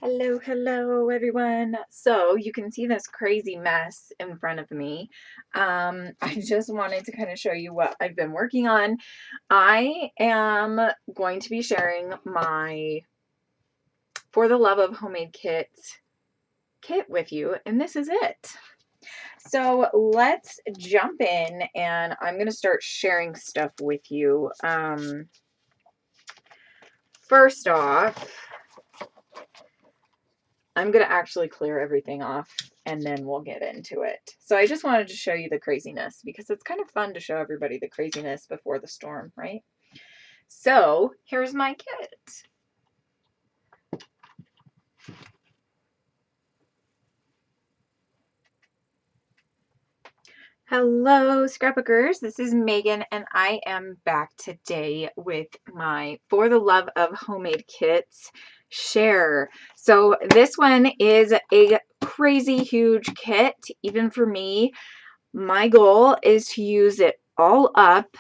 Hello everyone. So you can see this crazy mess in front of me. I just wanted to kind of show you what I've been working on. I am going to be sharing my For the Love of Homemade kit with you, and this is it. So let's jump in, and I'm going to start sharing stuff with you. First off, I'm going to actually clear everything off and then we'll get into it. So I just wanted to show you the craziness because it's kind of fun to show everybody the craziness before the storm, right? So here's my kit. Hello scrapbookers, this is Megan and I am back today with my For the Love of Homemade kits share. So this one is a crazy huge kit, even for me. My goal is to use it all up,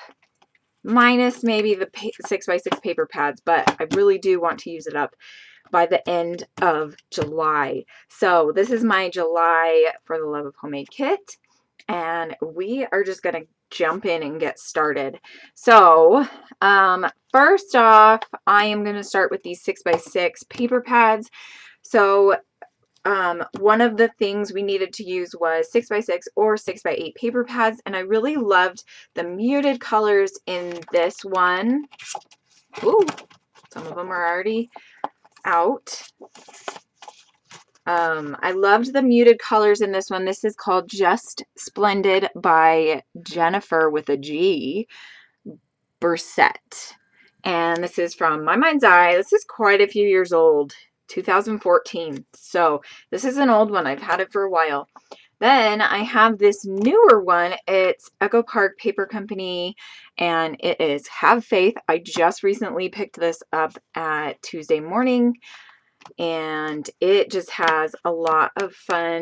minus maybe the 6x6 paper pads, but I really do want to use it up by the end of July. So this is my July For the Love of Homemade kit, and we are just going to jump in and get started. So first off, I am going to start with these 6x6 paper pads. So one of the things we needed to use was 6x6 or 6x8 paper pads, and I really loved the muted colors in this one. Ooh, some of them are already out. I loved the muted colors in this one. This is called Just Splendid by Jennifer with a G, Burset. And this is from My Mind's Eye. This is quite a few years old, 2014. So this is an old one. I've had it for a while. Then I have this newer one. It's Echo Park Paper Company, and it is Have Faith. I just recently picked this up at Tuesday morning, and it just has a lot of fun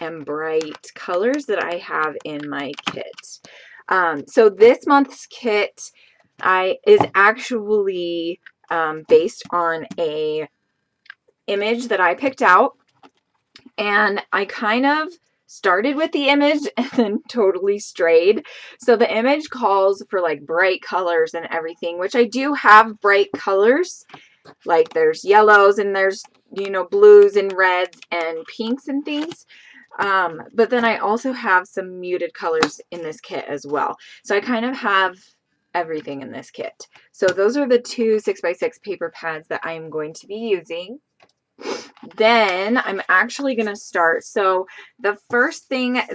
and bright colors that I have in my kit. So this month's kit is actually based on a image that I picked out, and I kind of started with the image and then totally strayed. So the image calls for like bright colors and everything, which I do have bright colors. Like there's yellows and there's, you know, blues and reds and pinks and things. But then I also have some muted colors in this kit as well. So I kind of have everything in this kit. So those are the two 6x6 paper pads that I'm going to be using. Then I'm actually going to start. So the first paper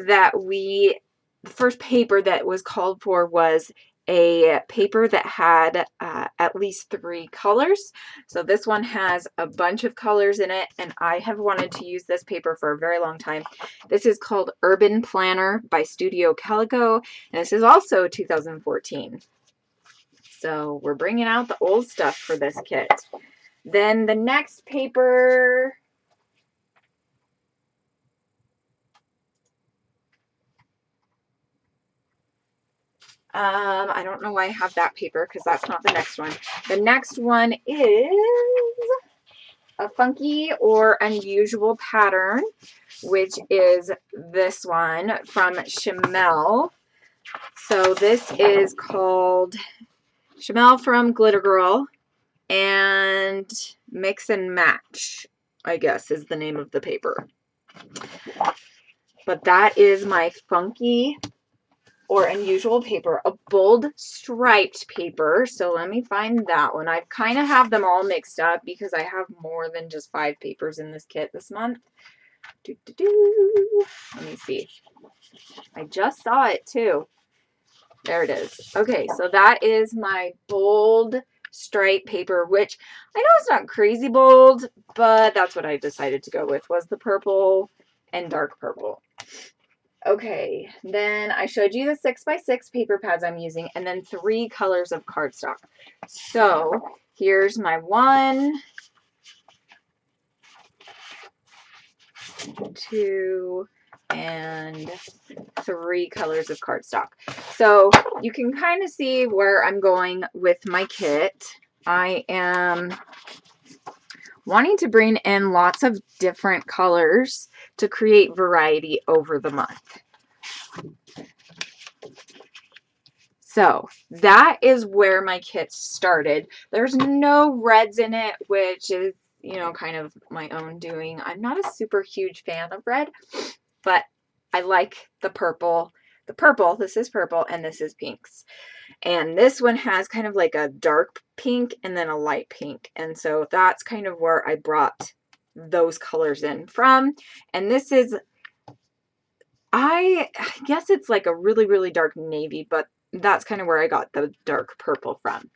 that was called for was a paper that had at least 3 colors. So this one has a bunch of colors in it, and I have wanted to use this paper for a very long time. This is called Urban Planner by Studio Calico, and this is also 2014. So we're bringing out the old stuff for this kit. Then the next paper, I don't know why I have that paper because that's not the next one. The next one is a funky or unusual pattern, which is this one from Shamel. So this is called Shamel from Glitter Girl, and Mix and Match, I guess, is the name of the paper. But that is my funky or unusual paper, a bold striped paper. So let me find that one. I kind of have them all mixed up because I have more than just 5 papers in this kit this month. Let me see. I just saw it too. There it is. Okay, so that is my bold stripe paper, which I know it's not crazy bold, but that's what I decided to go with, was the purple and dark purple. Okay, then I showed you the 6x6 paper pads I'm using, and then 3 colors of cardstock. So here's my 1, 2, and 3 colors of cardstock. So you can kind of see where I'm going with my kit. I am wanting to bring in lots of different colors to create variety over the month. So that is where my kit started. There's no reds in it, which is, you know, kind of my own doing. I'm not a super huge fan of red, but I like the purple. The purple, this is purple, and this is pinks. And this one has kind of like a dark pink and then a light pink. And so that's kind of where I brought those colors in from. And this is, I guess it's like a really, really dark navy, but that's kind of where I got the dark purple from.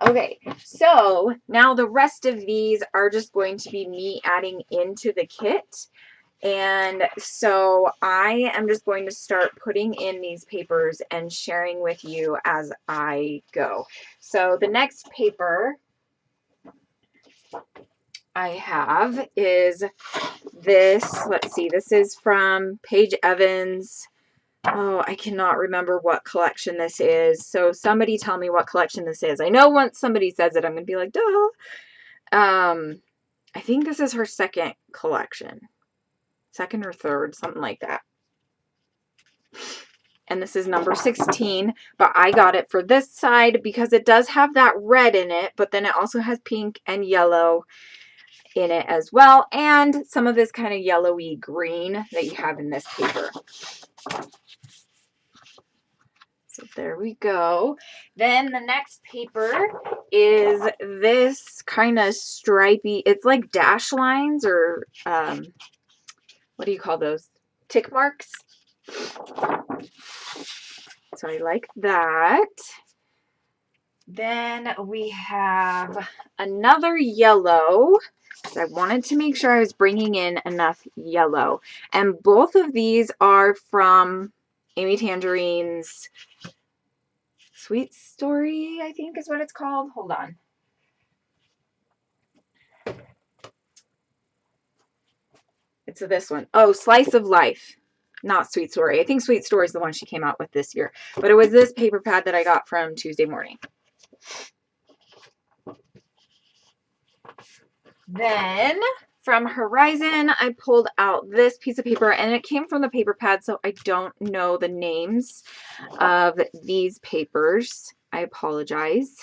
Okay, so now the rest of these are just going to be me adding into the kit. And so I am just going to start putting in these papers and sharing with you as I go. So the next paper I have is this. Let's see, this is from Paige Evans. Oh, I cannot remember what collection this is. So somebody tell me what collection this is. I know once somebody says it, I'm going to be like, duh. I think this is her second collection. Second or third, something like that. And this is number 16, but I got it for this side because it does have that red in it, but then it also has pink and yellow in it as well, and some of this kind of yellowy green that you have in this paper. So there we go. Then the next paper is this kind of stripy, it's like dash lines or what do you call those? Tick marks. So I like that. Then we have another yellow. I wanted to make sure I was bringing in enough yellow. And both of these are from Amy Tangerine's Sweet Story, I think is what it's called. Hold on. It's this one. Oh, Slice of Life. Not Sweet Story. I think Sweet Story is the one she came out with this year. But it was this paper pad that I got from Tuesday Morning. Then from Horizon, I pulled out this piece of paper, and it came from the paper pad, so I don't know the names of these papers. I apologize.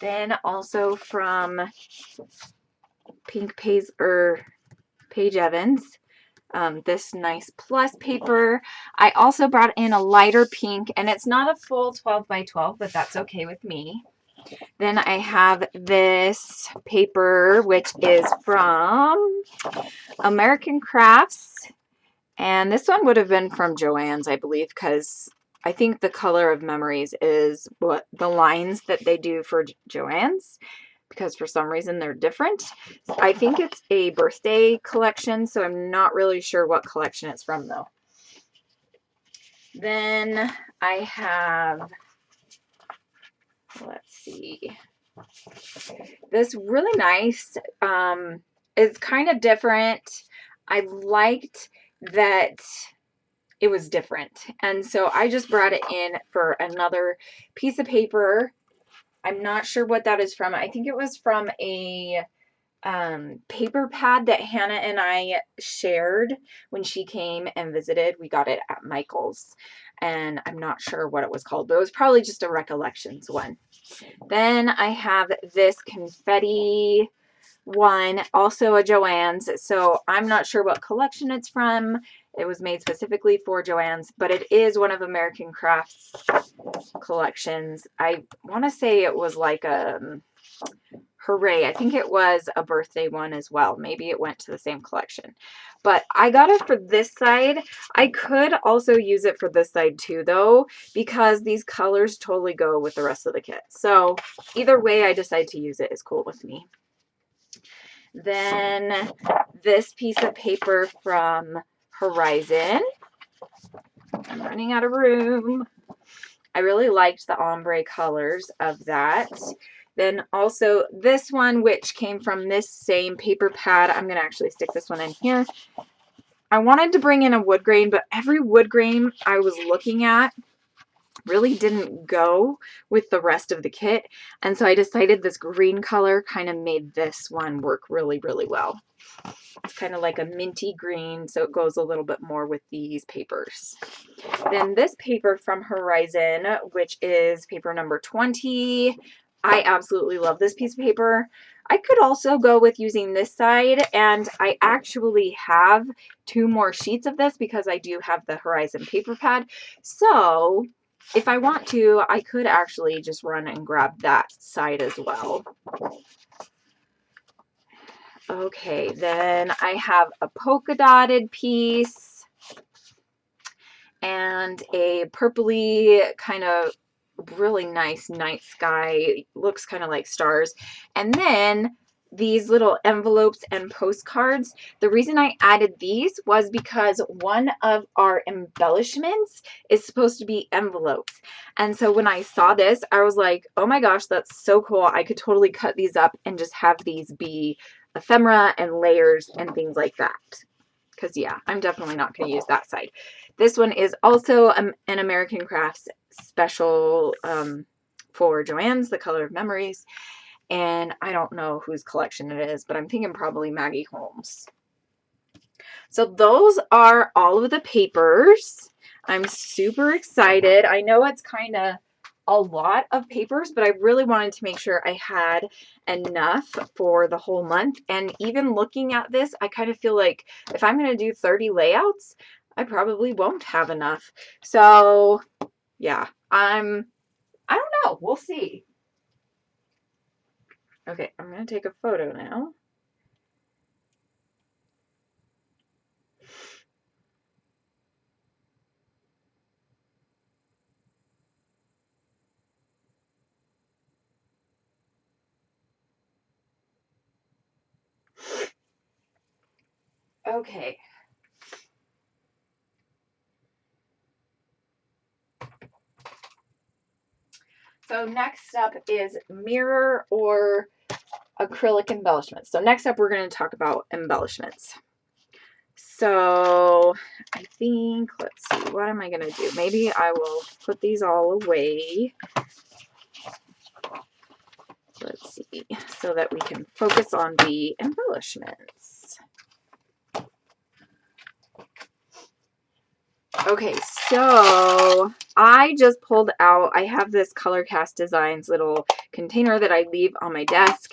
Then also from Paige Evans, this nice plus paper. I also brought in a lighter pink, and it's not a full 12 by 12, but that's okay with me. Then I have this paper, which is from American Crafts. And this one would have been from Joann's, I believe, because I think the Color of Memories is what the lines that they do for Joann's, because for some reason they're different. I think it's a birthday collection, so I'm not really sure what collection it's from, though. Then I have, let's see, this really nice, it's kind of different. I liked that it was different, and so I just brought it in for another piece of paper. I'm not sure what that is from. I think it was from a paper pad that Hannah and I shared when she came and visited. We got it at Michael's, and I'm not sure what it was called, but it was probably just a Recollections one. Then I have this confetti one, also a Joann's, so I'm not sure what collection it's from. It was made specifically for Joann's, but it is one of American Crafts collections. I want to say it was like a Hooray. I think it was a birthday one as well. Maybe it went to the same collection. But I got it for this side. I could also use it for this side too, though, because these colors totally go with the rest of the kit. So either way I decide to use it is cool with me. Then this piece of paper from Horizon. I'm running out of room. I really liked the ombre colors of that. Then also this one, which came from this same paper pad. I'm going to actually stick this one in here. I wanted to bring in a wood grain, but every wood grain I was looking at really didn't go with the rest of the kit. And so I decided this green color kind of made this one work really, really well. It's kind of like a minty green, so it goes a little bit more with these papers. Then this paper from Horizon, which is paper number 20. I absolutely love this piece of paper. I could also go with using this side, and I actually have 2 more sheets of this because I do have the Horizon paper pad. So if I want to, I could actually just run and grab that side as well. Okay, then I have a polka dotted piece and a purpley kind of really nice night sky. Looks kind of like stars. And then these little envelopes and postcards. The reason I added these was because one of our embellishments is supposed to be envelopes. And so when I saw this, I was like, oh my gosh, that's so cool. I could totally cut these up and just have these be ephemera and layers and things like that. Because yeah, I'm definitely not going to use that side. This one is also an American Crafts special for Joanne's, The Color of Memories. And I don't know whose collection it is, but I'm thinking probably Maggie Holmes. So those are all of the papers. I'm super excited. I know it's kind of a lot of papers, but I really wanted to make sure I had enough for the whole month. And even looking at this, I kind of feel like if I'm going to do 30 layouts, I probably won't have enough. So yeah, I don't know. We'll see. Okay, I'm going to take a photo now. Okay. So next up is mirror or acrylic embellishments. So next up, we're going to talk about embellishments. So I think, let's see, what am I going to do? Maybe I will put these all away. Let's see, so that we can focus on the embellishments. Okay, so I just pulled out, I have this Color Cast Designs little container that I leave on my desk,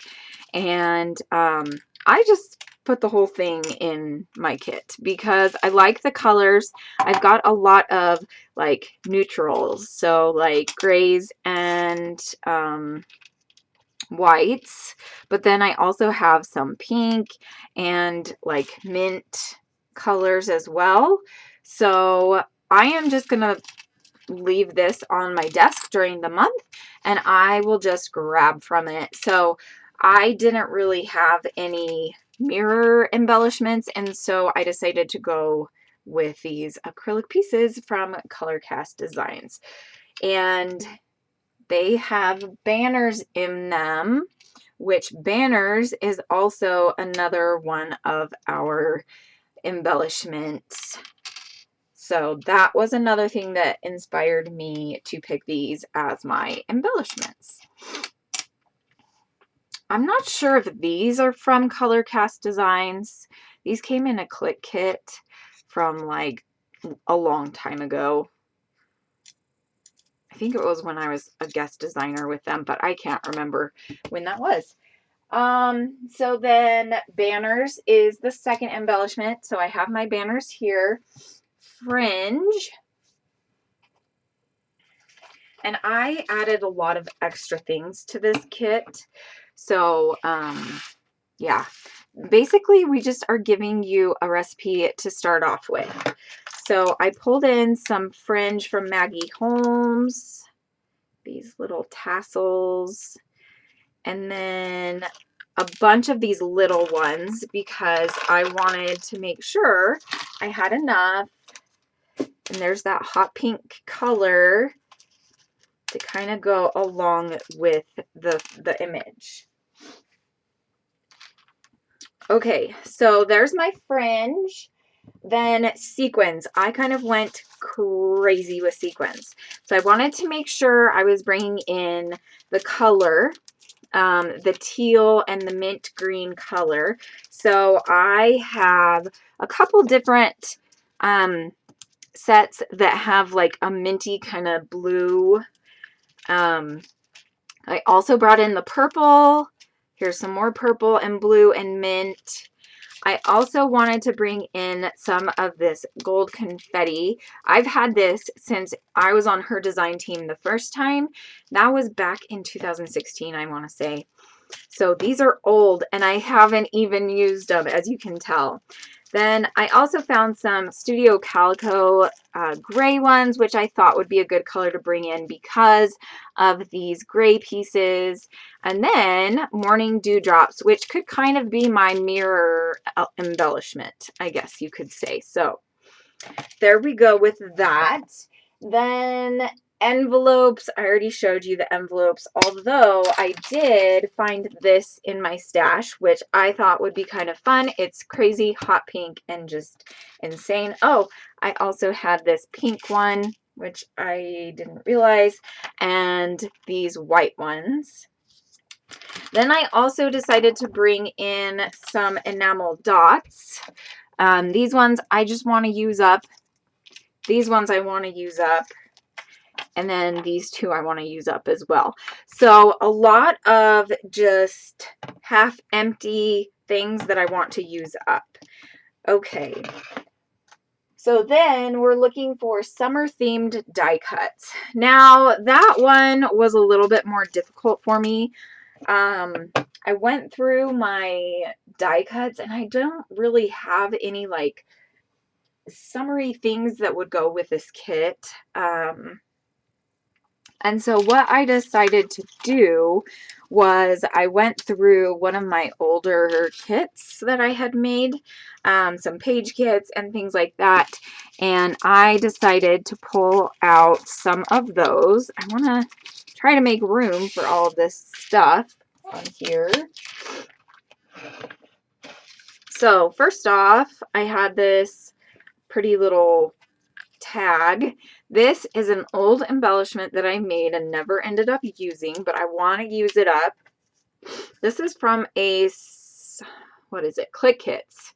and I just put the whole thing in my kit because I like the colors. I've got a lot of like neutrals, so like grays and whites, but then I also have some pink and like mint colors as well. So I am just gonna leave this on my desk during the month and I will just grab from it. So I didn't really have any mirror embellishments, and so I decided to go with these acrylic pieces from Color Cast Designs. And they have banners in them, which banners is also another one of our embellishments. So that was another thing that inspired me to pick these as my embellishments. I'm not sure if these are from Color Cast Designs. These came in a click kit from like a long time ago. I think it was when I was a guest designer with them, but I can't remember when that was. So then banners is the second embellishment. So I have my banners here. Fringe. And I added a lot of extra things to this kit. So, yeah. Basically, we just are giving you a recipe to start off with. So I pulled in some fringe from Maggie Holmes. These little tassels. And then a bunch of these little ones because I wanted to make sure I had enough. And there's that hot pink color to kind of go along with the image. Okay, so there's my fringe. Then sequins. I kind of went crazy with sequins. So I wanted to make sure I was bringing in the color, the teal and the mint green color. So I have a couple different sets that have like a minty kind of blue. I also brought in the purple. Here's some more purple and blue and mint. I also wanted to bring in some of this gold confetti. I've had this since I was on her design team the first time. That was back in 2016, I want to say. So these are old and I haven't even used them, as you can tell. Then I also found some Studio Calico gray ones, which I thought would be a good color to bring in because of these gray pieces. And then Morning Dewdrops, which could kind of be my mirror embellishment, I guess you could say. So there we go with that. Then envelopes. I already showed you the envelopes, although I did find this in my stash, which I thought would be kind of fun. It's crazy hot pink and just insane. Oh, I also had this pink one, which I didn't realize, and these white ones. Then I also decided to bring in some enamel dots. These ones I just want to use up. These ones I want to use up. And then these two I want to use up as well. So a lot of just half empty things that I want to use up. Okay. So then we're looking for summer themed die cuts. Now that one was a little bit more difficult for me. I went through my die cuts and I don't really have any like summery things that would go with this kit. And so what I decided to do was I went through one of my older kits that I had made, some page kits and things like that, and I decided to pull out some of those. I want to try to make room for all of this stuff on here. So first off, I had this pretty little tag. This is an old embellishment that I made and never ended up using, but I want to use it up. This is from a, what is it, Click Hits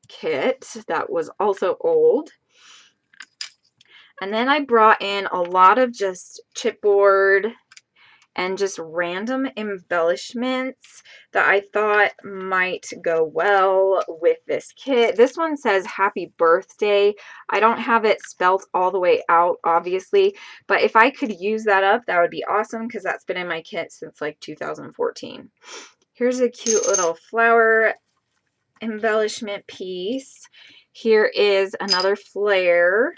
kit that was also old. And then I brought in a lot of just chipboard and just random embellishments that I thought might go well with this kit. This one says happy birthday. I don't have it spelt all the way out, obviously, but if I could use that up, that would be awesome because that's been in my kit since like 2014. Here's a cute little flower embellishment piece. Here is another flare.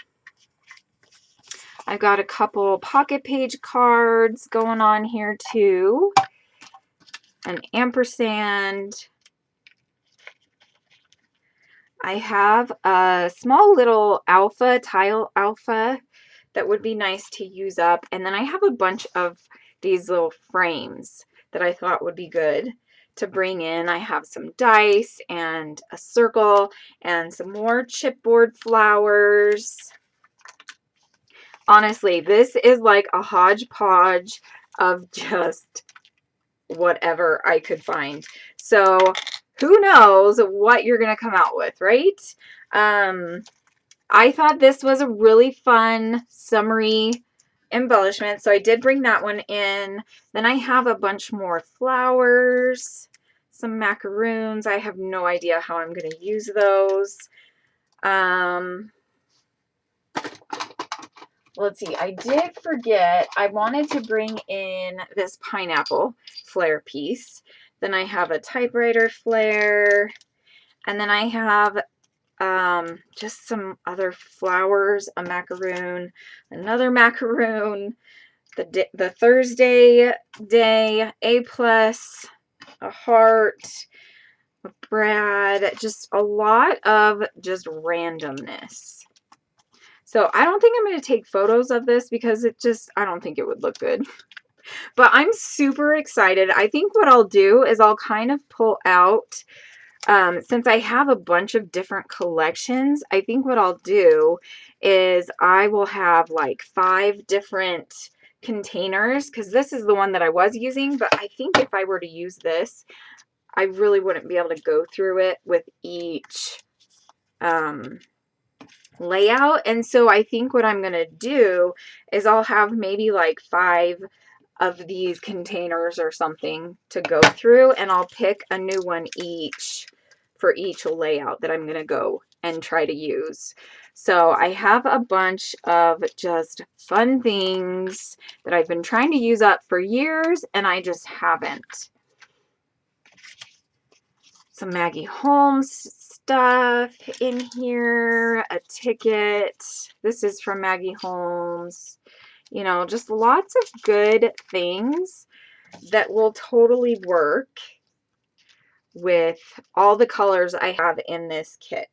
I've got a couple pocket page cards going on here too. An ampersand. I have a small little alpha, tile alpha that would be nice to use up. And then I have a bunch of these little frames that I thought would be good to bring in. I have some dice and a circle and some more chipboard flowers. Honestly, this is like a hodgepodge of just whatever I could find. So who knows what you're going to come out with, right? I thought this was a really fun summery embellishment, so I did bring that one in. Then I have a bunch more flowers, some macaroons. I have no idea how I'm going to use those. Let's see, I did forget, I wanted to bring in this pineapple flare piece. Then I have a typewriter flare. And then I have just some other flowers, a macaroon, another macaroon, the Thursday day, A+, a heart, a Brad, just a lot of just randomness. So I don't think I'm going to take photos of this because I don't think it would look good. But I'm super excited. I think what I'll do is I'll kind of pull out since I have a bunch of different collections, I think what I'll do is I will have like 5 different containers, because this is the one that I was using, but I think if I were to use this, I really wouldn't be able to go through it with each layout. And so I think what I'm going to do is I'll have maybe like 5 of these containers or something to go through, and I'll pick a new one each for each layout that I'm going to go and try to use. So I have a bunch of just fun things that I've been trying to use up for years, and I just haven't. Some Maggie Holmes stuff in here, a ticket. This is from Maggie Holmes. You know, just lots of good things that will totally work with all the colors I have in this kit.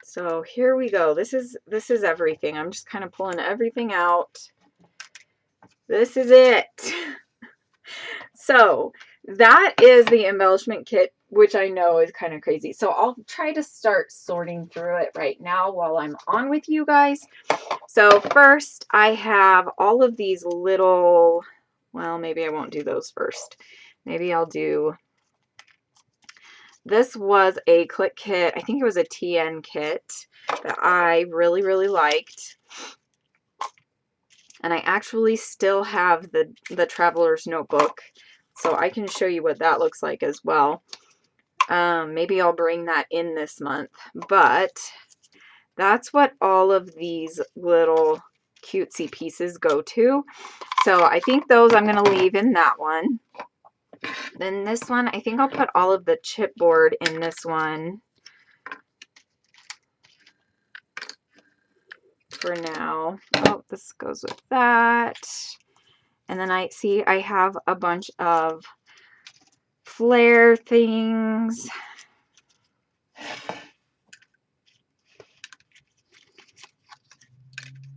So here we go. This is everything. I'm just kind of pulling everything out. This is it. So that is the embellishment kit, which I know is kind of crazy. So I'll try to start sorting through it right now while I'm on with you guys. So first I have all of these little, well, maybe I won't do those first. Maybe I'll do, this was a click kit. I think it was a TN kit that I really, really liked. And I actually still have the Traveler's Notebook, so I can show you what that looks like as well. Maybe I'll bring that in this month, but that's what all of these little cutesy pieces go to. So I think those I'm going to leave in that one. Then this one, I think I'll put all of the chipboard in this one for now. Oh, this goes with that. And then I see I have a bunch of flare things.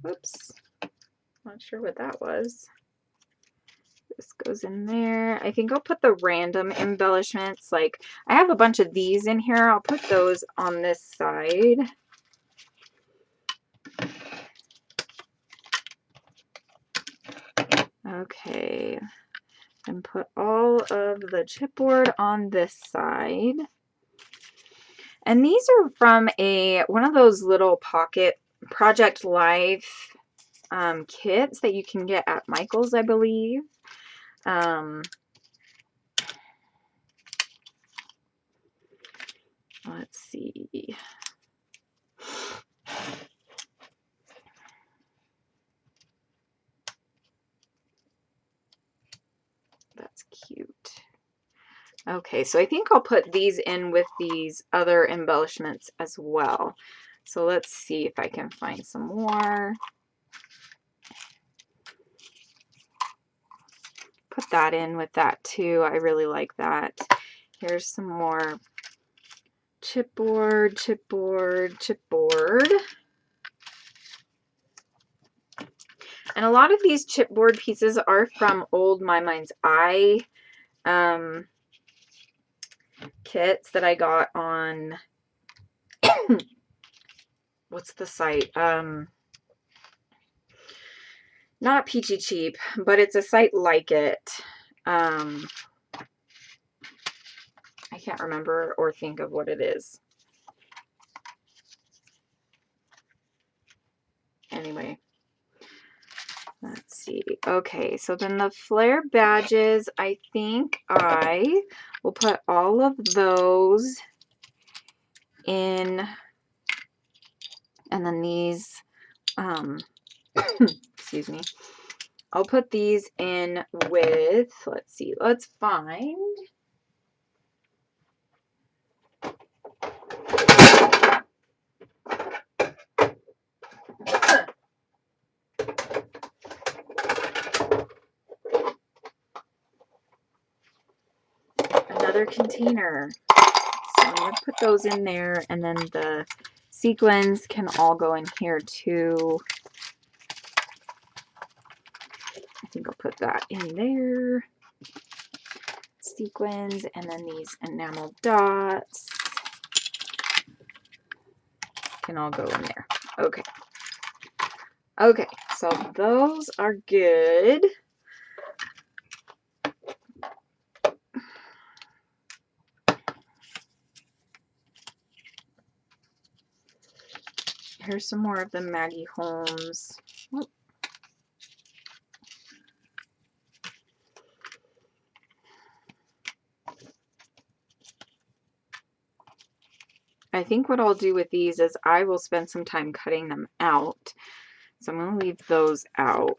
Whoops. Not sure what that was. This goes in there. I think I'll put the random embellishments. Like, I have a bunch of these in here. I'll put those on this side. Okay. And put all of the chipboard on this side. And these are from one of those little pocket Project Life kits that you can get at Michael's, I believe. Let's see. That's cute. Okay, so I think I'll put these in with these other embellishments as well. So let's see if I can find some more. Put that in with that too. I really like that. Here's some more chipboard, chipboard, chipboard. And a lot of these chipboard pieces are from old My Mind's Eye kits that I got on, what's the site? Not Peachy Cheap, but it's a site like it. I can't remember or think of what it is. Anyway, let's see. Okay, so then the flare badges, I think I will put all of those in, and then these, excuse me, I'll put these in with, let's see, let's find, another container. So I'm going to put those in there, and then the sequins can all go in here too. put that in there. Sequins, and then these enamel dots can all go in there. Okay. Okay, so those are good. Here's some more of the Maggie Holmes. Oh. I think what I'll do with these is I will spend some time cutting them out. So I'm going to leave those out.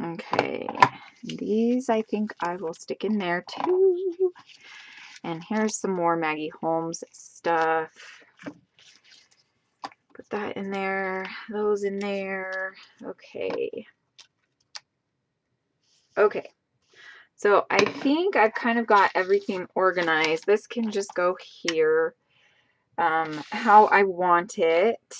Okay, these I think I will stick in there too. And here's some more Maggie Holmes stuff. Put that in there, those in there. Okay. Okay. So I think I've kind of got everything organized. This can just go here how I want it,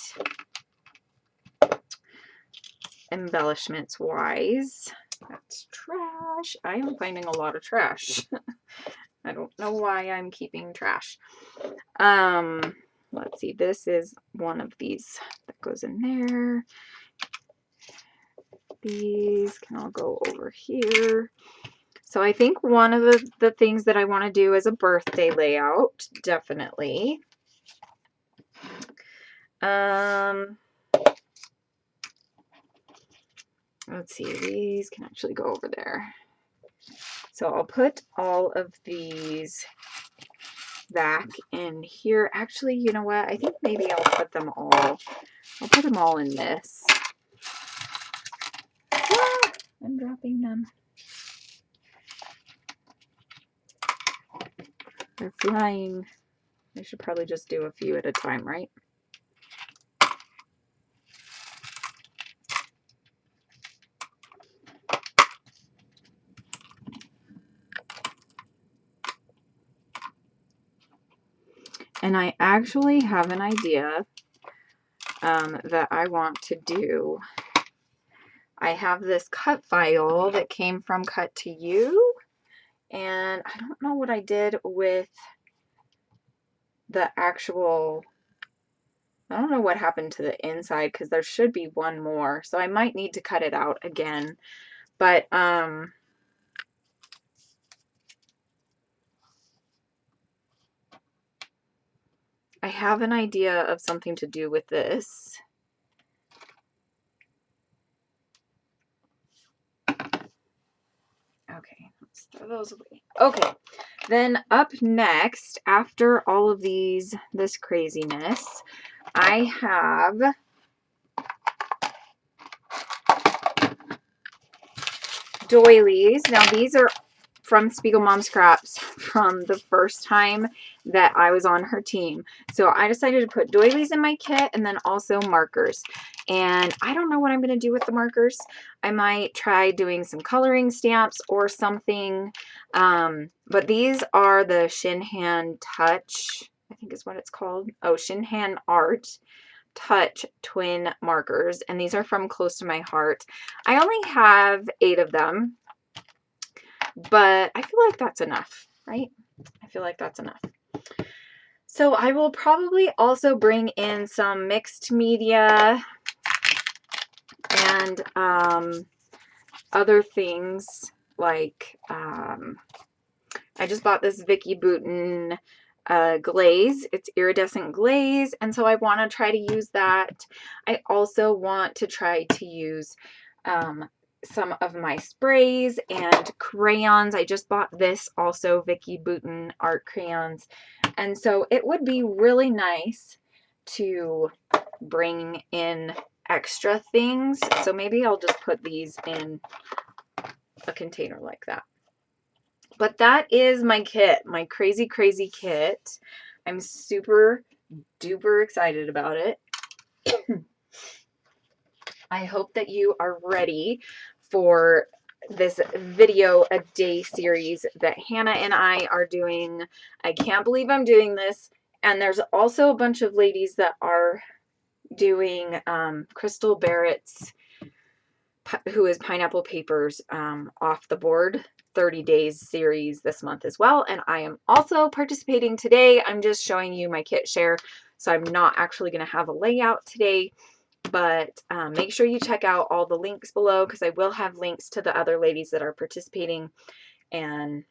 embellishments wise. That's trash. I am finding a lot of trash. I don't know why I'm keeping trash. Let's see, this is one of these that goes in there. These can all go over here. So I think one of the things that I want to do is a birthday layout, definitely. Let's see, these can actually go over there. So I'll put all of these back in here. Actually, you know what? I think maybe I'll put them all in this. Ah, I'm dropping them. They're flying. I should probably just do a few at a time, right? And I actually have an idea that I want to do. I have this cut file that came from Cut to You, and I don't know what I did with the actual, I don't know what happened to the inside because there should be one more, so I might need to cut it out again. But I have an idea of something to do with this. Okay, let's throw those away. Okay, then up next, after all of this craziness, I have doilies. Now these are from Spiegel Mom Scraps from the first time that I was on her team. So I decided to put doilies in my kit and then also markers. And I don't know what I'm going to do with the markers. I might try doing some coloring stamps or something. But these are the Shin Hand Touch, I think is what it's called. Oh, Shin Hand Art Touch twin markers, and these are from Close to My Heart. I only have 8 of them, but I feel like that's enough, right? I feel like that's enough. So I will probably also bring in some mixed media and other things like I just bought this Vicky Bouton glaze. It's iridescent glaze, and so I want to try to use that. I also want to try to use some of my sprays and crayons. I just bought this also Vicky Bouton art crayons, and so it would be really nice to bring in extra things. So maybe I'll just put these in a container like that. But that is my kit, my crazy, crazy kit. I'm super duper excited about it. I hope that you are ready for this video a day series that Hannah and I are doing. I can't believe I'm doing this. And there's also a bunch of ladies that are doing Crystal Barrett's, who is Pineapple Papers, Off the Board 30 Days series this month as well. And I am also participating today. I'm just showing you my kit share, so I'm not actually going to have a layout today. But make sure you check out all the links below, because I will have links to the other ladies that are participating. And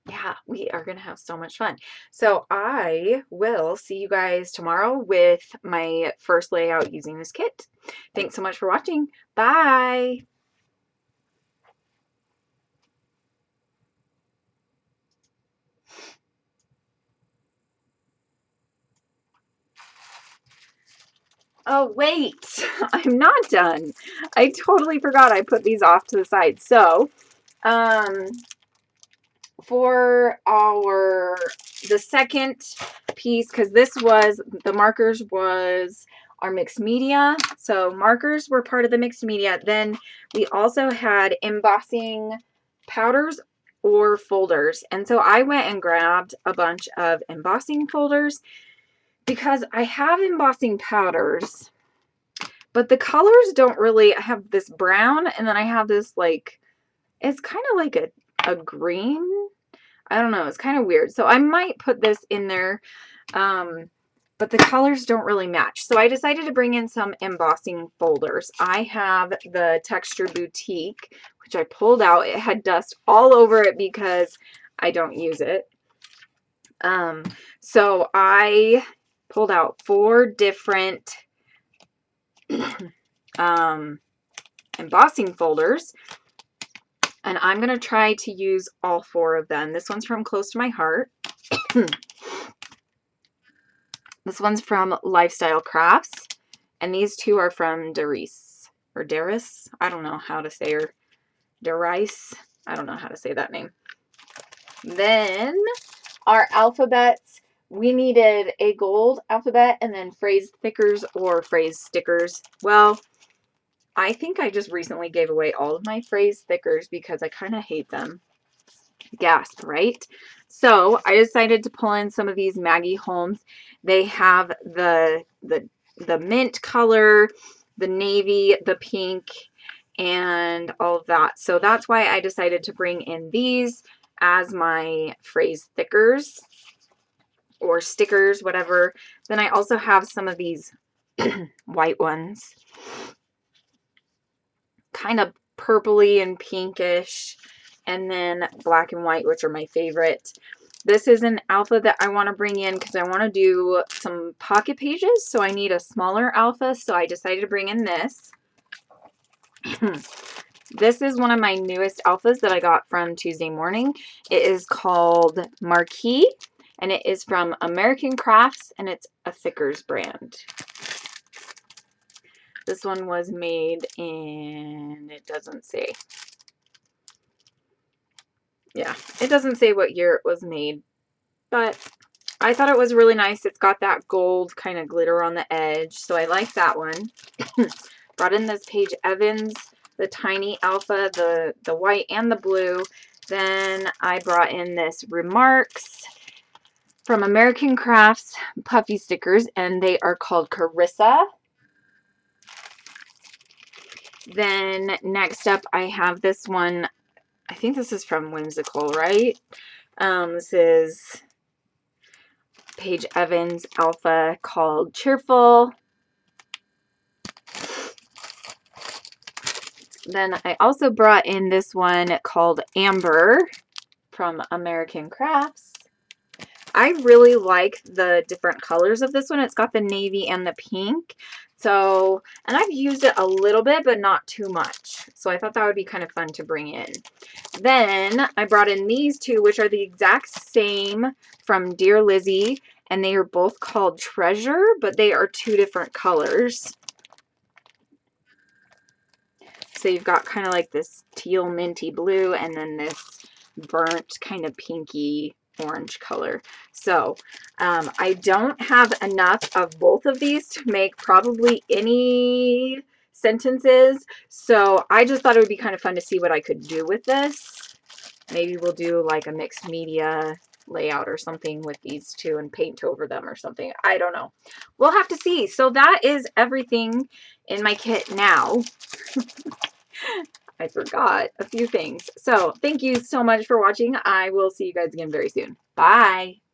yeah, we are going to have so much fun. So I will see you guys tomorrow with my first layout using this kit. Thanks so much for watching. Bye. Oh, wait, I'm not done. I totally forgot I put these off to the side. So, for the second piece, because this was, the markers was our mixed media. So markers were part of the mixed media. Then we also had embossing powders or folders. And so I went and grabbed a bunch of embossing folders because I have embossing powders, but the colors don't really, I have this brown, and then I have this, like, it's kind of like a green. I don't know. It's kind of weird. So I might put this in there, but the colors don't really match. So I decided to bring in some embossing folders. I have the Texture Boutique, which I pulled out. It had dust all over it because I don't use it. So I pulled out 4 different embossing folders, and I'm going to try to use all 4 of them. This one's from Close to My Heart. This one's from Lifestyle Crafts, and these 2 are from Darice, or Darice. I don't know how to say her. Darice. I don't know how to say that name. Then our alphabets, we needed a gold alphabet and then phrase thickers or phrase stickers. Well, I think I just recently gave away all of my phrase thickers because I kind of hate them. Gasp, right? So I decided to pull in some of these Maggie Holmes. They have the mint color, the navy, the pink, and all of that. So that's why I decided to bring in these as my phrase thickers or stickers, whatever. Then I also have some of these white ones, kind of purpley and pinkish, and then black and white, which are my favorite. This is an alpha that I want to bring in because I want to do some pocket pages, so I need a smaller alpha, so I decided to bring in this. This is one of my newest alphas that I got from Tuesday Morning. It is called Marquee, and it is from American Crafts, and it's a Thickers brand. This one was made in, it doesn't say. Yeah, it doesn't say what year it was made, but I thought it was really nice. It's got that gold kind of glitter on the edge, so I like that one. Brought in this Paige Evans, the tiny alpha, the white and the blue. Then I brought in this Remarks from American Crafts puffy stickers, and they are called Carissa. Then next up I have this one. I think this is from Whimsical, right? This is Paige Evans alpha called Cheerful. Then I also brought in this one called Amber from American Crafts. I really like the different colors of this one. It's got the navy and the pink. So, and I've used it a little bit, but not too much. So I thought that would be kind of fun to bring in. Then I brought in these 2, which are the exact same from Dear Lizzie. And they are both called Treasure, but they are 2 different colors. So you've got kind of like this teal minty blue and then this burnt kind of pinky orange color. So I don't have enough of both of these to make probably any sentences. So I just thought it would be kind of fun to see what I could do with this. Maybe we'll do like a mixed media layout or something with these two and paint over them or something. I don't know. We'll have to see. So that is everything in my kit now. I forgot a few things. So thank you so much for watching. I will see you guys again very soon. Bye.